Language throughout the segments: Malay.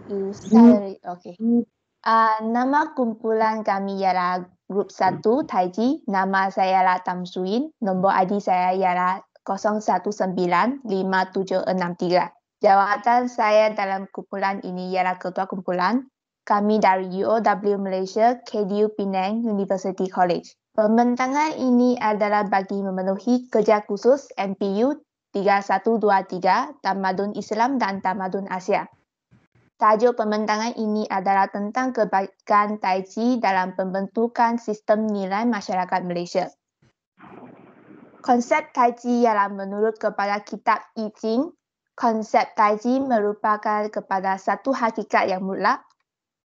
Okey. Nama kumpulan kami ialah Grup 1 Tai Chi. Nama saya ialah Tam Suin. Nombor ID saya ialah 01957663. Jawatan saya dalam kumpulan ini ialah Ketua Kumpulan. Kami dari UOW Malaysia, KDU Penang University College. Pembentangan ini adalah bagi memenuhi kerja khusus MPU 3123 Tamadun Islam dan Tamadun Asia. Tajuk pembentangan ini adalah tentang kebaikan Tai Chi dalam pembentukan sistem nilai masyarakat Malaysia. Konsep Tai Chi ialah menurut kepada kitab I Ching. Konsep Tai Chi merupakan kepada satu hakikat yang mutlak.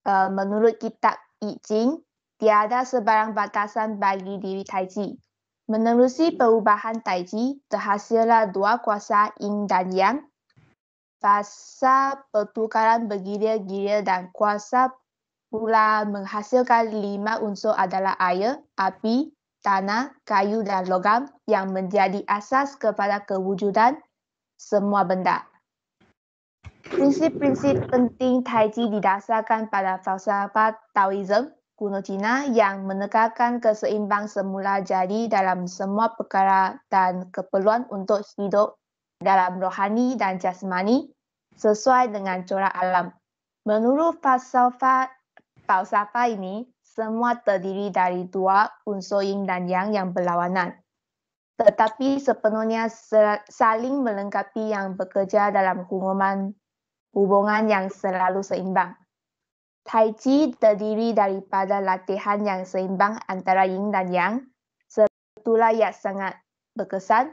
Menurut kitab I Ching, tiada sebarang batasan bagi diri Tai Chi. Menerusi perubahan Tai Chi, terhasillah dua kuasa Yin dan Yang. Fasa pertukaran bergilir-gilir dan kuasa pula menghasilkan 5 unsur adalah air, api, tanah, kayu dan logam yang menjadi asas kepada kewujudan semua benda. Prinsip-prinsip penting Tai Chi didasarkan pada falsafah Taoism kuno Cina yang menekankan keseimbang semula jadi dalam semua perkara dan keperluan untuk hidup dalam rohani dan jasmani sesuai dengan corak alam. Menurut falsafah ini, semua terdiri dari dua unsur yin dan yang berlawanan, tetapi sepenuhnya saling melengkapi yang bekerja dalam hubungan yang selalu seimbang. Tai Chi terdiri daripada latihan yang seimbang antara yin dan yang. Itulah yang sangat berkesan.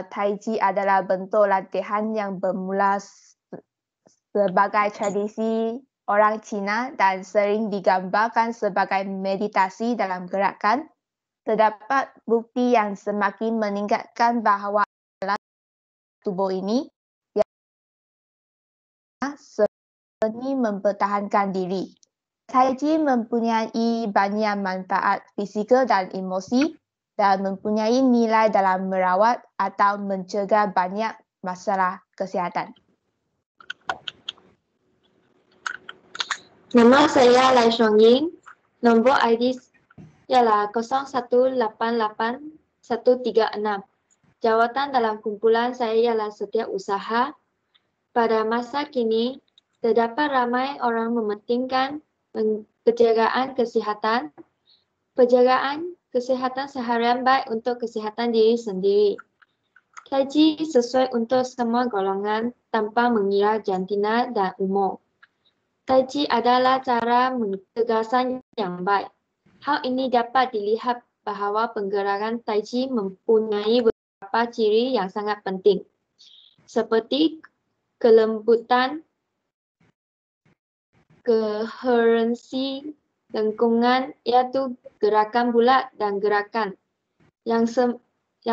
Tai Chi adalah bentuk latihan yang bermula sebagai tradisi orang Cina dan sering digambarkan sebagai meditasi dalam gerakan. Terdapat bukti yang semakin meningkatkan bahawa dalam tubuh ini seni mempertahankan diri. Tai Chi mempunyai banyak manfaat fizikal dan emosi dan mempunyai nilai dalam merawat atau mencegah banyak masalah kesihatan. Nama saya Lai Shuang Ying. Nombor ID ialah 0188-136. Jawatan dalam kumpulan saya ialah setiausaha. Pada masa kini, terdapat ramai orang mementingkan penjagaan kesihatan. Penjagaan kesihatan seharian baik untuk kesihatan diri sendiri. Tai Chi sesuai untuk semua golongan tanpa mengira jantina dan umur. Tai Chi adalah cara pentegasan yang baik. Hal ini dapat dilihat bahawa penggerakan Tai Chi mempunyai beberapa ciri yang sangat penting, seperti kelembutan, koherensi lengkungan, iaitu gerakan bulat dan gerakan yang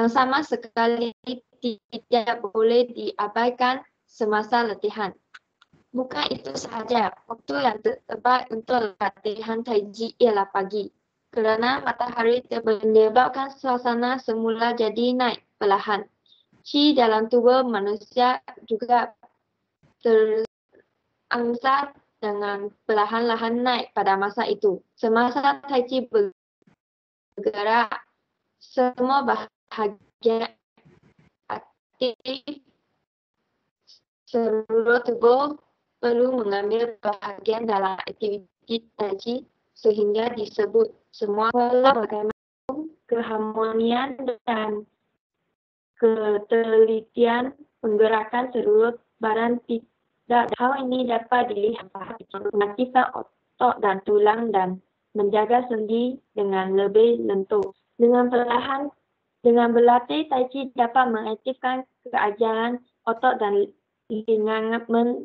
sama sekali tidak boleh diabaikan semasa latihan. Bukan itu sahaja, waktu yang terbaik untuk latihan Tai Chi ialah pagi, kerana matahari menyebabkan suasana semula jadi naik perlahan. Qi dalam tubuh manusia juga terangsar dengan perlahan-lahan naik pada masa itu. Semasa Tai Chi bergerak, semua bahagian aktif seluruh tubuh perlu mengambil bahagian dalam aktiviti Tai Chi sehingga disebut semua pola bagaimanapun keharmonian dan ketelitian penggerakan seluruh badan tidak. Hal ini dapat dilihat mengaktifkan otot dan tulang dan menjaga sendi dengan lebih lentur. Dengan berlatih, Tai Chi dapat mengaktifkan keajaran otot dan ligamen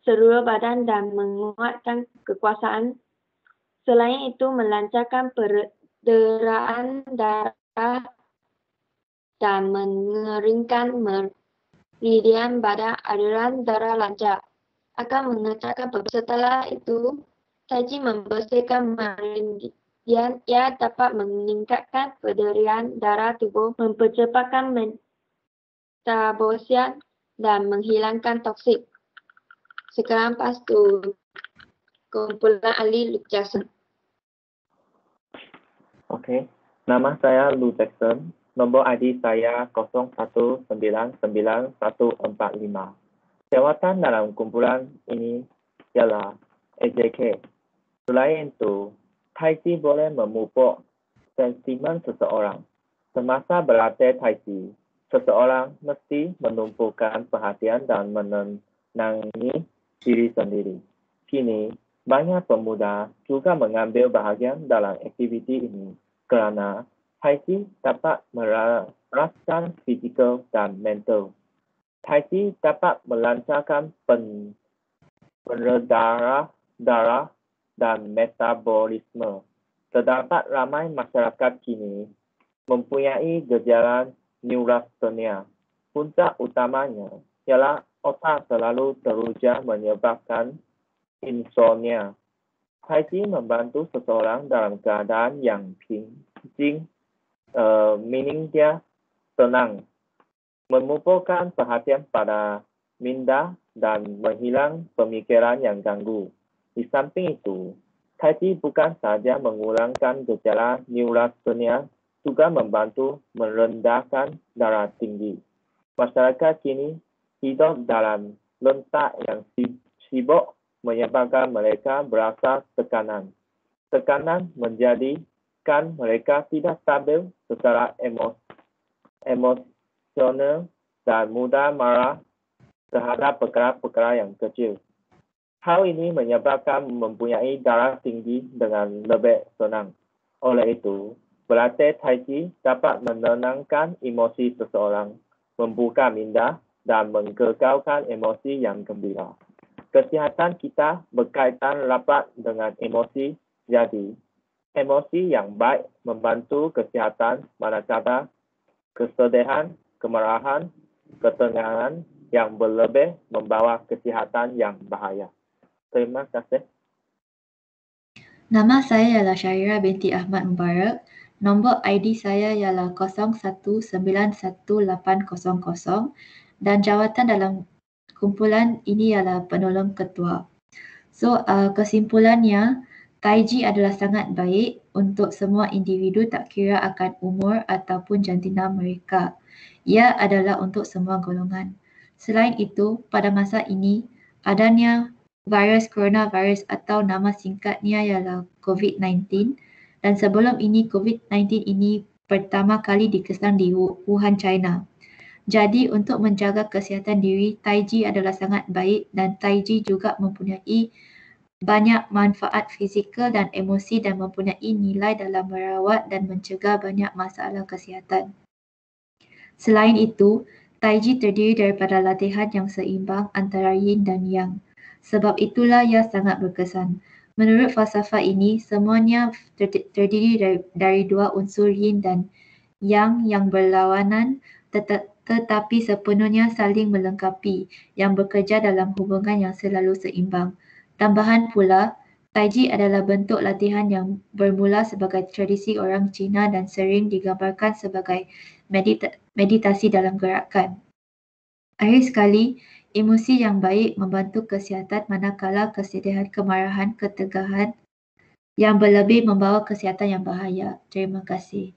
seluruh badan dan menguatkan kekuasaan. Selain itu, melancarkan peredaran darah dan mengeringkan meridian pada aliran darah lancar. Akan mengatakan setelah itu, Tai Chi membersihkan meridian. Ia dapat meningkatkan penderian darah tubuh, mempercepatkan metabolisme dan menghilangkan toksik. Sekarang pas tu kumpulan ahli Luke Jackson. Okey. Nama saya Lu Jackson. Nombor ID saya 01991145. Jawatan dalam kumpulan ini ialah AJK. Selain itu, Tai Chi boleh memupuk sentimen seseorang. Semasa berlatih Tai Chi, seseorang mesti menumpukan perhatian dan menenangi diri sendiri. Kini, banyak pemuda juga mengambil bahagian dalam aktiviti ini kerana Tai Chi dapat meraskan fizikal dan mental. Tai Chi dapat melancarkan peredaran darah dan metabolisme. Terdapat ramai masyarakat kini mempunyai gejala neurastenia. Punca utamanya ialah otak selalu teruja menyebabkan insomnia. Tai Chi membantu seseorang dalam keadaan yang pinjing, meaning dia tenang, memupukkan perhatian pada minda dan menghilang pemikiran yang ganggu. Di samping itu, Tai Chi bukan sahaja mengurangkan gejala neurastenia, juga membantu merendahkan darah tinggi. Masyarakat kini hidup dalam rentak yang sibuk menyebabkan mereka berasa tekanan. Tekanan menjadikan mereka tidak stabil secara emosional dan mudah marah terhadap perkara-perkara yang kecil. Hal ini menyebabkan mempunyai darah tinggi dengan lebih senang. Oleh itu, berlatih Tai Chi dapat menenangkan emosi seseorang, membuka minda dan mengekalkan emosi yang gembira. Kesihatan kita berkaitan rapat dengan emosi, jadi emosi yang baik membantu kesihatan manakala kesedihan, kemarahan, ketegangan yang berlebih membawa kesihatan yang bahaya. Terima kasih. Nama saya ialah Syahira binti Ahmad Mubarak. Nombor ID saya ialah 01911800 dan jawatan dalam kumpulan ini ialah penolong ketua. So, kesimpulannya, Tai Chi adalah sangat baik untuk semua individu tak kira akan umur ataupun jantina mereka. Ia adalah untuk semua golongan. Selain itu, pada masa ini, adanya virus coronavirus atau nama singkatnya ialah COVID-19 dan sebelum ini COVID-19 ini pertama kali dikesan di Wuhan, China. Jadi untuk menjaga kesihatan diri, Tai Chi adalah sangat baik dan Tai Chi juga mempunyai banyak manfaat fizikal dan emosi dan mempunyai nilai dalam merawat dan mencegah banyak masalah kesihatan. Selain itu, Tai Chi terdiri daripada latihan yang seimbang antara yin dan yang. Sebab itulah ia sangat berkesan. Menurut falsafah ini, semuanya terdiri dari dua unsur yin dan yang berlawanan tetapi sepenuhnya saling melengkapi, yang bekerja dalam hubungan yang selalu seimbang. Tambahan pula, Tai Chi adalah bentuk latihan yang bermula sebagai tradisi orang Cina dan sering digambarkan sebagai meditasi dalam gerakan. Akhir sekali, emosi yang baik membantu kesihatan manakala kesedihan, kemarahan, ketegangan yang berlebih membawa kesihatan yang bahaya. Terima kasih.